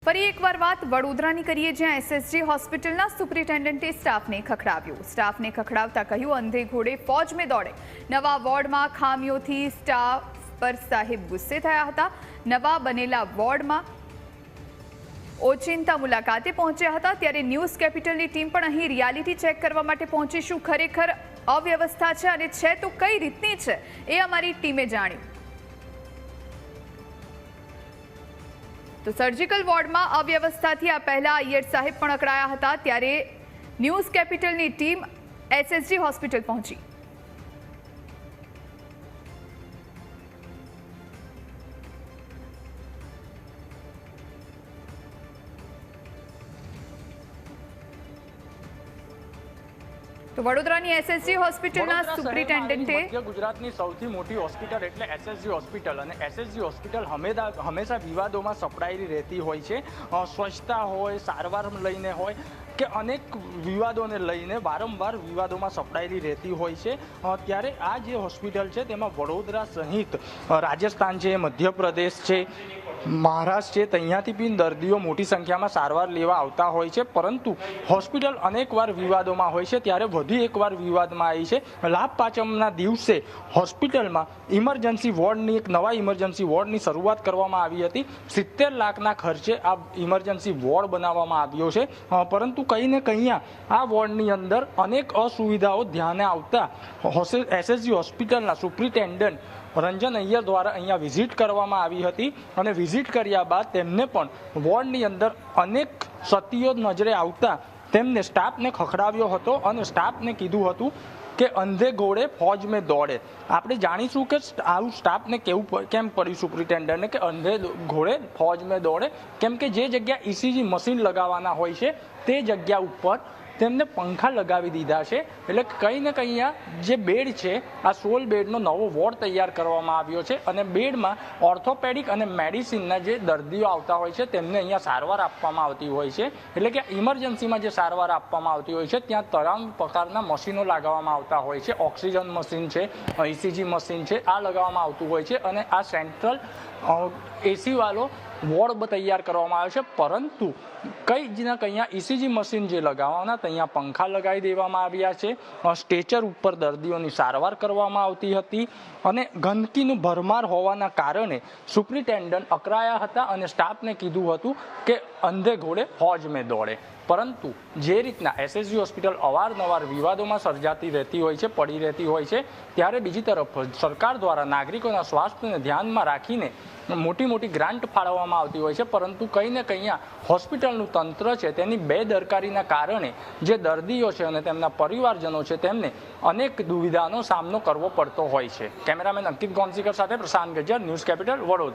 ફરી એકવાર વાત વડોદરાની કરીએ, જ્યાં એસએસજી હોસ્પિટલના સુપ્રિન્ટેન્ડન્ટે સ્ટાફને ખખડાવ્યો. સ્ટાફને ખખડાવતા કહ્યું, અંધે ઘોડે ફોજ મેં દોડે. નવા વોર્ડમાં ખામીઓથી સ્ટાફ પર સાહેબ ગુસ્સે થયા હતા. નવા બનેલા વોર્ડમાં ઓચિંતા મુલાકાતે પહોંચ્યા હતા. ત્યારે ન્યૂઝ કેપિટલની ટીમ પણ અહીં રિયાલિટી ચેક કરવા માટે પહોંચી. શું ખરેખર અવ્યવસ્થા છે અને છે તો કઈ રીતની છે એ અમારી ટીમે જાણ્યું. તો સર્જિકલ વોર્ડમાં અવ્યવસ્થાથી આ પહેલા અય્યર સાહેબ પણ અકળાયા હતા. ત્યારે ન્યૂઝ કેપિટલની ટીમ એસએસજી હોસ્પિટલ પહોંચી. તો વડોદરાની એસએસજી હોસ્પિટલના સુપ્રિન્ટેન્ડન્ટે મધ્ય ગુજરાતની સૌથી મોટી હોસ્પિટલ એટલે એસએસજી હોસ્પિટલ, અને એસએસજી હોસ્પિટલ હંમેશા વિવાદોમાં સપડાયેલી રહેતી હોય છે. સ્વચ્છતા હોય, સારવાર લઈને હોય કે અનેક વિવાદોને લઈને વારંવાર વિવાદોમાં સપડાયેલી રહેતી હોય છે. ત્યારે આ જે હોસ્પિટલ છે તેમાં વડોદરા સહિત રાજસ્થાન છે, મધ્યપ્રદેશ છે, મહારાષ્ટ્ર છે, ત્યાંથી બી દર્દીઓ મોટી સંખ્યામાં સારવાર લેવા આવતા હોય છે. પરંતુ હોસ્પિટલ અનેકવાર વિવાદોમાં હોય છે. ત્યારે વધુ એકવાર વિવાદમાં આવી છે. લાભ પાંચમના દિવસે હોસ્પિટલમાં ઇમરજન્સી વોર્ડની એક નવા ઇમરજન્સી વોર્ડની શરૂઆત કરવામાં આવી હતી. 70 લાખના ખર્ચે આ ઇમરજન્સી વોર્ડ બનાવવામાં આવ્યો છે. પરંતુ કંઈ ને કંઈ આ વોર્ડની અંદર અનેક અસુવિધાઓ ધ્યાને આવતા એસએસજી હોસ્પિટલના સુપ્રિન્ટેન્ડન્ટ રંજન અય્યર દ્વારા અહીંયા વિઝિટ કરવામાં આવી હતી. અને વિઝિટ કર્યા બાદ તેમને પણ વોર્ડની અંદર અનેક ક્ષતિઓ નજરે આવતા તેમને સ્ટાફને ખખડાવ્યો હતો અને સ્ટાફને કીધું હતું કે અંધે ઘોડે ફોજ મેં દોડે. આપણે જાણીશું કે આવું સ્ટાફને કેમ પડ્યું સુપ્રિન્ટેન્ડન્ટને કે અંધે ઘોડે ફોજ મેં દોડે. કેમ કે જે જગ્યા ઇસીજી મશીન લગાવવાના હોય છે તે જગ્યા ઉપર તેમને પંખા લગાવી દીધા છે. એટલે કંઈ ને કંઈ જે બેડ છે, આ 16 બેડનો નવો વોર્ડ તૈયાર કરવામાં આવ્યો છે. અને બેડમાં ઓર્થોપેડિક અને મેડિસિનના જે દર્દીઓ આવતા હોય છે તેમને અહીંયા સારવાર આપવામાં આવતી હોય છે. એટલે કે ઇમરજન્સીમાં જે સારવાર આપવામાં આવતી હોય છે ત્યાં તમામ પ્રકારના મશીનો લગાવવામાં આવતા હોય છે. ઓક્સિજન મશીન છે, ઇસીજી મશીન છે, આ લગાવવામાં આવતું હોય છે. અને આ સેન્ટ્રલ એસી વાળો વોર્ડ તૈયાર કરવામાં આવ્યો છે. પરંતુ કંઈ ના કંઈ ઇસીજી મશીન જે લગાવવાના ત્યાં પંખા લગાવી દેવામાં આવ્યા છે. સ્ટ્રેચર ઉપર દર્દીઓની સારવાર કરવામાં આવતી હતી. અને ગંદકીનું ભરમાર હોવાના કારણે સુપ્રિન્ટેન્ડન્ટ અકળાયા હતા અને સ્ટાફને કીધું હતું કે અંધે ઘોડે ફોજ મેં દોડે. પરંતુ જે રીતના એસએસજી હોસ્પિટલ અવારનવાર વિવાદોમાં સર્જાતી રહેતી હોય છે, પડી રહેતી હોય છે, ત્યારે બીજી તરફ સરકાર દ્વારા નાગરિકોના સ્વાસ્થ્યને ધ્યાનમાં રાખીને મોટી ગ્રાન્ટ ફાળવવામાં આવતી હોય છે. પરંતુ કંઈ ને કંઈ હોસ્પિટલનું તંત્ર છે તેની બેદરકારીના કારણે જે દર્દીઓ છે અને તેમના પરિવારજનો છે તેમને અનેક દુવિધાનો સામનો કરવો પડતો હોય છે. કેમેરામેન અંકિત ગોંસીકર સાથે પ્રશાંત ગજ્જર, ન્યૂઝ કેપિટલ, વડોદરા.